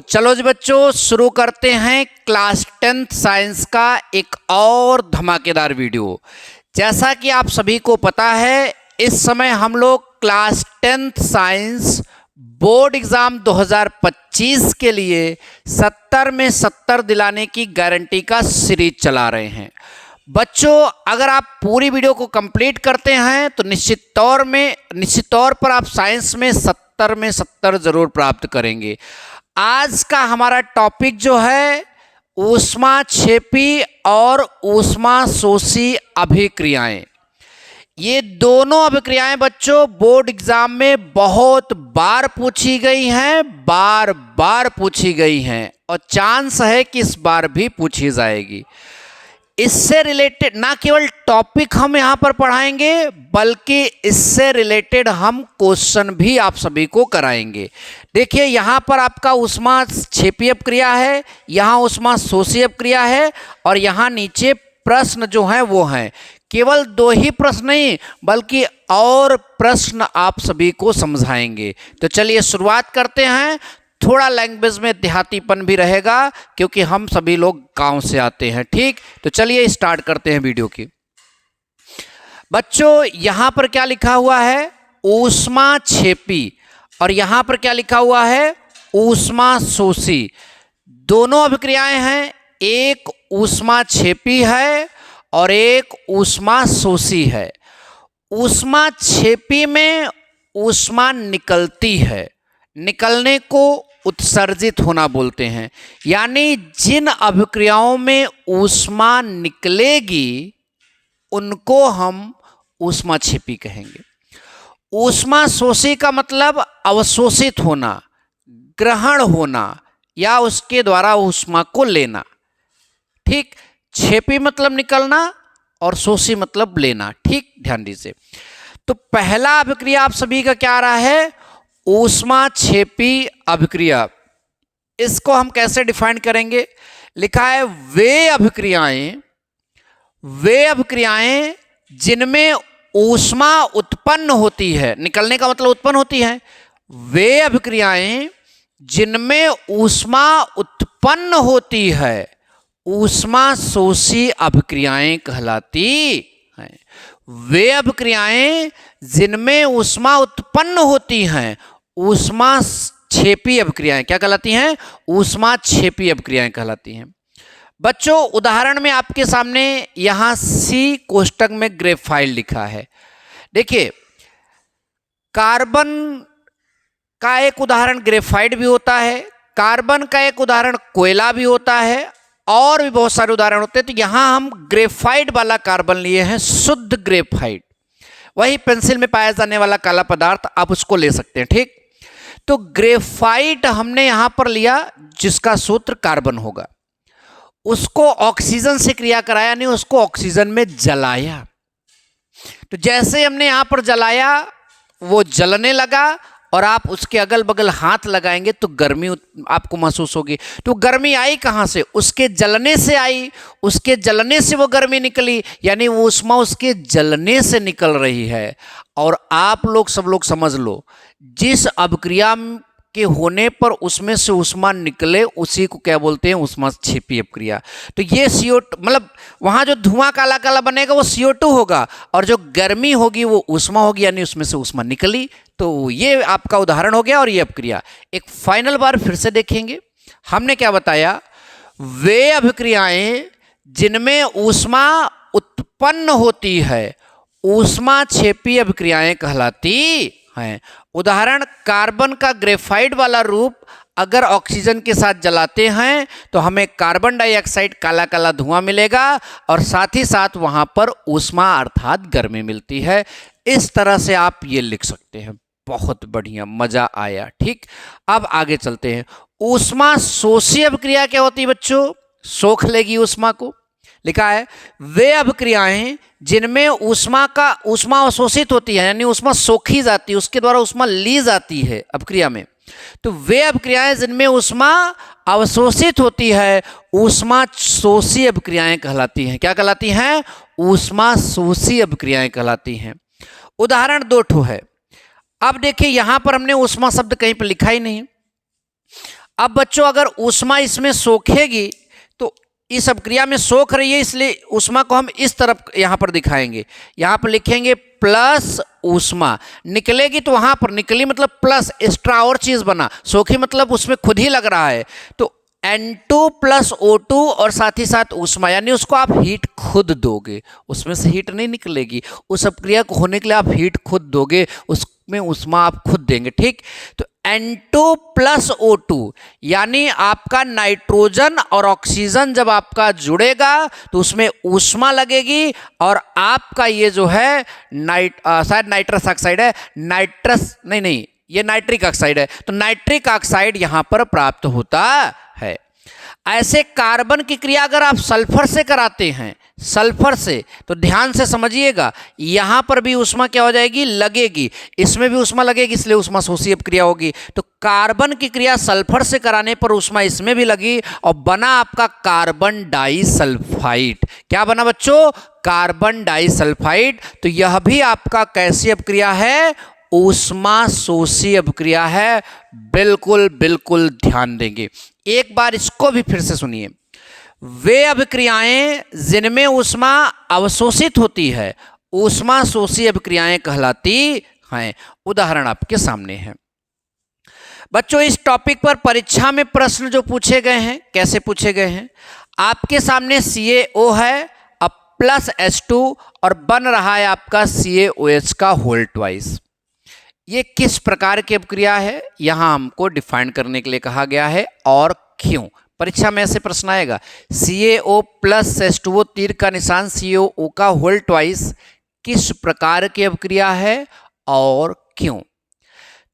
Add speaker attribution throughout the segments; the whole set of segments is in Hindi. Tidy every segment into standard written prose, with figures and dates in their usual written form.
Speaker 1: चलो जी बच्चों, शुरू करते हैं क्लास 10th साइंस का एक और धमाकेदार वीडियो। जैसा कि आप सभी को पता है, इस समय हम लोग class 10th science board exam 2025 के लिए 70 में 70 दिलाने की गारंटी का सीरीज चला रहे हैं। बच्चों, अगर आप पूरी वीडियो को कंप्लीट करते हैं तो निश्चित तौर पर आप साइंस में 70 में 70 जरूर प्राप्त करेंगे। आज का हमारा टॉपिक जो है ऊष्माक्षेपी और ऊष्माशोषी अभिक्रियाएं। ये दोनों अभिक्रियाएं बच्चों बोर्ड एग्जाम में बहुत बार पूछी गई हैं, बार पूछी गई हैं और चांस है कि इस बार भी पूछी जाएगी। इससे रिलेटेड ना केवल टॉपिक हम यहाँ पर पढ़ाएंगे, बल्कि इससे रिलेटेड हम क्वेश्चन भी आप सभी को कराएंगे। देखिए, यहाँ पर आपका ऊष्माक्षेपी अपक्रिया है, यहाँ ऊष्माशोषी अपक्रिया है और यहाँ नीचे प्रश्न जो हैं वो हैं। केवल 2 ही प्रश्न नहीं, बल्कि और प्रश्न आप सभी को समझाएंगे। तो चलिए शुरुआत करते हैं। थोड़ा लैंग्वेज में देहातीपन भी रहेगा क्योंकि हम सभी लोग गांव से आते हैं। ठीक, तो चलिए स्टार्ट करते हैं वीडियो की। बच्चों, यहां पर क्या लिखा हुआ है? ऊष्माक्षेपी। और यहां पर क्या लिखा हुआ है? ऊष्माशोषी। दोनों अभिक्रियाएं हैं, एक ऊष्माक्षेपी है और एक ऊष्माशोषी है। ऊष्माक्षेपी में ऊष्मा निकलती है, निकलने को उत्सर्जित होना बोलते हैं। यानी जिन अभिक्रियाओं में ऊष्मा निकलेगी उनको हम ऊष्माक्षेपी कहेंगे। ऊष्माशोषी का मतलब अवशोषित होना, ग्रहण होना या उसके द्वारा ऊष्मा को लेना। ठीक, क्षेपी मतलब निकलना और शोषी मतलब लेना। ठीक, ध्यान दीजिए। तो पहला अभिक्रिया आप सभी का क्या आ रहा है? ऊष्माक्षेपी अभिक्रिया। इसको हम कैसे डिफाइन करेंगे? लिखा है वे अभिक्रियाएं जिनमें ऊष्मा उत्पन्न होती है, निकलने का मतलब उत्पन्न होती है। वे अभिक्रियाएं जिनमें ऊष्मा उत्पन्न होती है ऊष्माशोषी अभिक्रियाएं कहलाती हैं। वे अभिक्रियाएं जिनमें ऊष्मा उत्पन्न होती हैं ऊष्माक्षेपी अभिक्रियाएं क्या कहलाती हैं? ऊष्माक्षेपी अभिक्रियाएं कहलाती हैं। बच्चों, उदाहरण में आपके सामने यहां सी कोष्टक में ग्रेफाइट लिखा है। देखिए, कार्बन का एक उदाहरण ग्रेफाइट भी होता है, कार्बन का एक उदाहरण कोयला भी होता है और भी बहुत सारे उदाहरण होते हैं। तो यहां हम ग्रेफाइट वाला कार्बन लिए हैं, शुद्ध ग्रेफाइट, वही पेंसिल में पाया जाने वाला काला पदार्थ, आप उसको ले सकते हैं। ठीक, तो ग्रेफाइट हमने यहां पर लिया जिसका सूत्र कार्बन होगा, उसको ऑक्सीजन से क्रिया कराया, नहीं उसको ऑक्सीजन में जलाया। तो जैसे हमने यहां पर जलाया वो जलने लगा और आप उसके अगल बगल हाथ लगाएंगे तो गर्मी आपको महसूस होगी। तो गर्मी आई कहाँ से? उसके जलने से आई, उसके जलने से वो गर्मी निकली, यानी वो ऊष्मा उसके जलने से निकल रही है। और आप लोग सब लोग समझ लो, जिस अभिक्रिया के होने पर उसमें से ऊष्मा निकले उसी को क्या बोलते हैं? ऊष्माक्षेपी अभिक्रिया। तो ये CO2 मतलब वहां जो धुआं काला काला बनेगा वो CO2 होगा और जो गर्मी होगी वो ऊष्मा होगी, यानी उसमें से ऊष्मा निकली। तो ये आपका उदाहरण हो गया और ये अभिक्रिया। एक फाइनल बार फिर से देखेंगे, हमने क्या बताया? वे अभिक्रियाएं जिनमें ऊष्मा उत्पन्न होती है ऊष्माक्षेपी अभिक्रियाएं कहलाती हैं। उदाहरण, कार्बन का ग्रेफाइट वाला रूप अगर ऑक्सीजन के साथ जलाते हैं तो हमें कार्बन डाइऑक्साइड काला काला धुआं मिलेगा और साथ ही साथ वहां पर ऊष्मा अर्थात गर्मी मिलती है। इस तरह से आप ये लिख सकते हैं। बहुत बढ़िया, मजा आया। ठीक, अब आगे चलते हैं। ऊष्माशोषी अभिक्रिया क्या होती है बच्चों? सोख लेगी ऊष्मा को। लिखा है वे अभिक्रियाएं जिनमें ऊष्मा अवशोषित होती है, यानी ऊष्मा सोखी जाती है, उसके द्वारा ऊष्मा ली जाती है अभिक्रिया में। तो वे अभिक्रियाएं जिनमें ऊष्मा अवशोषित होती है ऊष्माशोषी अभिक्रियाएं कहलाती हैं। क्या कहलाती हैं? ऊष्माशोषी अभिक्रियाएं कहलाती हैं। उदाहरण 2 ठो है। अब देखिए, यहां पर हमने ऊष्मा शब्द कहीं पर लिखा ही नहीं। अब बच्चों अगर ऊष्मा इसमें सोखेगी तो इस अपक्रिया में सोख रही है, इसलिए ऊष्मा को हम इस तरफ यहाँ पर दिखाएंगे, यहाँ पर लिखेंगे प्लस ऊष्मा। निकलेगी तो वहाँ पर निकली मतलब प्लस, एक्स्ट्रा और चीज़ बना, सोखी मतलब उसमें खुद ही लग रहा है, तो N2 प्लस O2 और साथ ही साथ ऊष्मा, यानी उसको आप हीट खुद दोगे, उसमें से हीट नहीं निकलेगी, उस अपक्रिया को होने के लिए आप हीट खुद दोगे, उसमें ऊष्मा आप खुद देंगे। ठीक, तो N2 प्लस O2 यानी आपका नाइट्रोजन और ऑक्सीजन जब आपका जुड़ेगा तो उसमें ऊष्मा लगेगी और आपका ये जो है शायद नाइट्रस ऑक्साइड है, नहीं ये नाइट्रिक ऑक्साइड है, तो नाइट्रिक ऑक्साइड यहां पर प्राप्त होता है। ऐसे कार्बन की क्रिया अगर आप सल्फर से कराते हैं, सल्फर से, तो ध्यान से समझिएगा, यहां पर भी ऊष्मा क्या हो जाएगी, लगेगी, इसमें भी ऊष्मा लगेगी, इसलिए ऊष्मा शोषी अपक्रिया होगी। तो कार्बन की क्रिया सल्फर से कराने पर ऊष्मा इसमें भी लगी और बना आपका कार्बन डाइसल्फाइड। क्या बना बच्चों, कार्बन डाइसल्फाइड। तो यह भी आपका कैसी अपक्रिया है, ऊष्मा शोषी अपक्रिया है। बिल्कुल बिल्कुल ध्यान देंगे, एक बार इसको भी फिर से सुनिए। वे अभिक्रियाएं जिनमें ऊष्मा अवशोषित होती है ऊष्मा शोषी अभिक्रियाएं कहलाती हैं। उदाहरण आपके सामने है बच्चों। इस टॉपिक पर परीक्षा में प्रश्न जो पूछे गए हैं, कैसे पूछे गए हैं, आपके सामने CaO है अब प्लस H2 और बन रहा है आपका CaOH का होल ट्वाइस। ये किस प्रकार की अपक्रिया है, यहां हमको डिफाइन करने के लिए कहा गया है और क्यों। परीक्षा में ऐसे प्रश्न आएगा, CaO प्लस H2O तीर का निशान CaO का होल ट्वाइस किस प्रकार की अपक्रिया है और क्यों।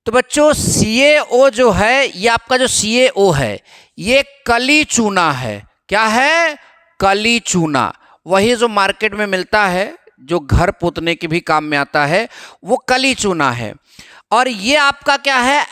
Speaker 1: तो बच्चों CaO जो है, ये आपका जो CaO है ये कली चूना है। क्या है, कली चूना, वही जो मार्केट में मिलता है, जो घर पोतने के भी काम में आता है, वो कली चूना है। और ये आपका क्या है,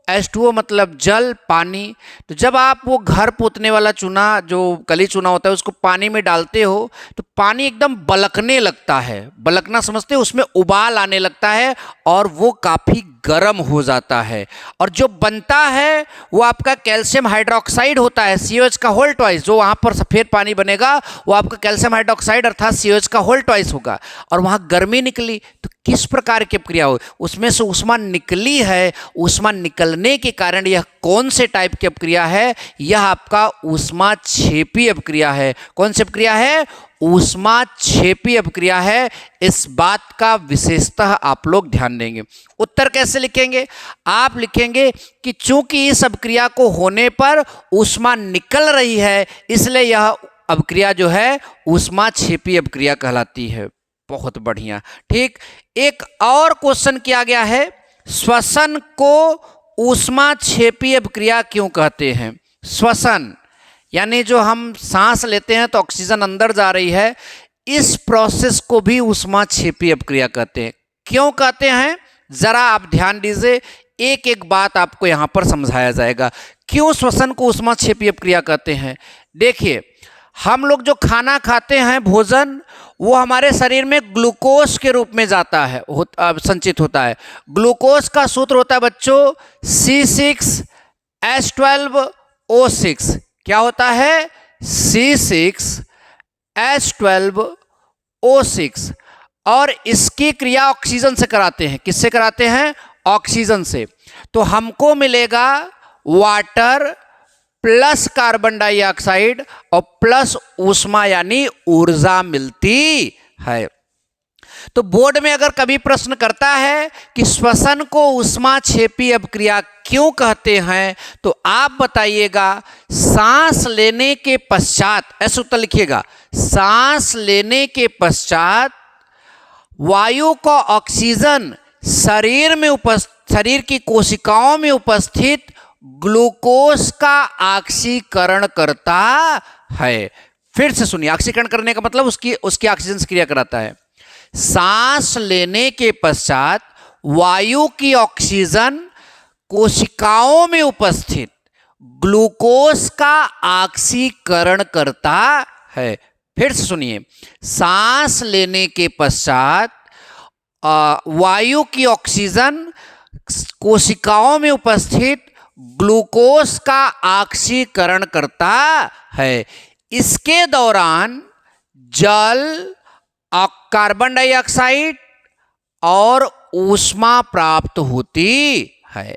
Speaker 1: H2O मतलब जल, पानी। तो जब आप वो घर पोतने वाला चूना, जो कली चूना होता है, उसको पानी में डालते हो तो पानी एकदम बलकने लगता है, बलकना समझते हो, उसमें उबाल आने लगता है और वो काफ़ी गर्म हो जाता है और जो बनता है वो आपका कैल्शियम हाइड्रोक्साइड होता है, COH का होल ट्वाइस। जो वहाँ पर सफ़ेद पानी बनेगा वो आपका कैल्शियम हाइड्रोक्साइड अर्थात COH का होल ट्वाइस होगा और वहाँ गर्मी निकली। तो किस प्रकार की अपक्रिया हो, उसमें से ऊष्मा निकली है, ऊष्मा निकलने के कारण यह कौन से टाइप की अपक्रिया है, यह आपका ऊष्मा क्षेपी अपक्रिया है। कौन सी अपक्रिया है, ऊष्मा क्षेपी अपक्रिया है। इस बात का विशेषतः आप लोग ध्यान देंगे। उत्तर कैसे लिखेंगे, आप लिखेंगे कि चूंकि इस अपक्रिया को होने पर ऊष्मा निकल रही है इसलिए यह अपक्रिया जो है ऊष्मा क्षेपी अपक्रिया कहलाती है। बहुत बढ़िया। ठीक, एक और क्वेश्चन किया गया है, श्वसन को ऊष्मा क्षेपी अपक्रिया क्यों कहते हैं। श्वसन यानी जो हम सांस लेते हैं तो ऑक्सीजन अंदर जा रही है, इस प्रोसेस को भी ऊष्मा क्षेपी अपक्रिया कहते हैं। क्यों कहते हैं, जरा आप ध्यान दीजिए, एक एक बात आपको यहां पर समझाया जाएगा क्यों श्वसन को ऊष्मा क्षेपी अपक्रिया कहते हैं। देखिए, हम लोग जो खाना खाते हैं, भोजन, वो हमारे शरीर में ग्लूकोज के रूप में जाता है, संचित होता है। ग्लूकोज का सूत्र होता है बच्चों C6H12O6। क्या होता है, C6H12O6 और इसकी क्रिया ऑक्सीजन से कराते हैं। किससे कराते हैं, ऑक्सीजन से। तो हमको मिलेगा वाटर प्लस कार्बन डाइऑक्साइड और प्लस ऊष्मा यानी ऊर्जा मिलती है। तो बोर्ड में अगर कभी प्रश्न करता है कि श्वसन को ऊष्मा क्षेपी अपक्रिया क्यों कहते हैं, तो आप बताइएगा सांस लेने के पश्चात, ऐसे उत्तर लिखिएगा, सांस लेने के पश्चात वायु को ऑक्सीजन शरीर की कोशिकाओं में उपस्थित ग्लूकोज का ऑक्सीकरण करता है। फिर से सुनिए, ऑक्सीकरण करने का मतलब उसकी ऑक्सीजन से क्रिया कराता है। सांस लेने के पश्चात वायु की ऑक्सीजन कोशिकाओं में उपस्थित ग्लूकोज का ऑक्सीकरण करता है। फिर से सुनिए, सांस लेने के पश्चात वायु की ऑक्सीजन कोशिकाओं में उपस्थित ग्लूकोज का ऑक्सीकरण करता है। इसके दौरान जल, कार्बन डाइऑक्साइड और ऊष्मा प्राप्त होती है।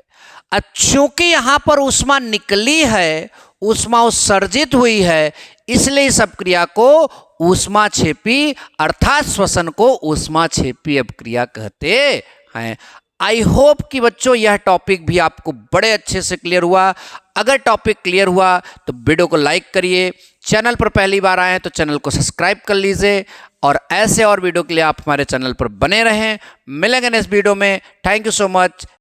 Speaker 1: चूंकि यहां पर ऊष्मा निकली है, ऊष्मा उत्सर्जित हुई है, इसलिए इस अपक्रिया को ऊष्माक्षेपी अर्थात श्वसन को ऊष्माक्षेपी अपक्रिया कहते हैं। आई होप कि बच्चों यह टॉपिक भी आपको बड़े अच्छे से क्लियर हुआ। अगर टॉपिक क्लियर हुआ तो वीडियो को लाइक करिए, चैनल पर पहली बार आए हैं तो चैनल को सब्सक्राइब कर लीजिए और ऐसे और वीडियो के लिए आप हमारे चैनल पर बने रहें। मिलेंगे नेक्स्ट वीडियो में। Thank you so much.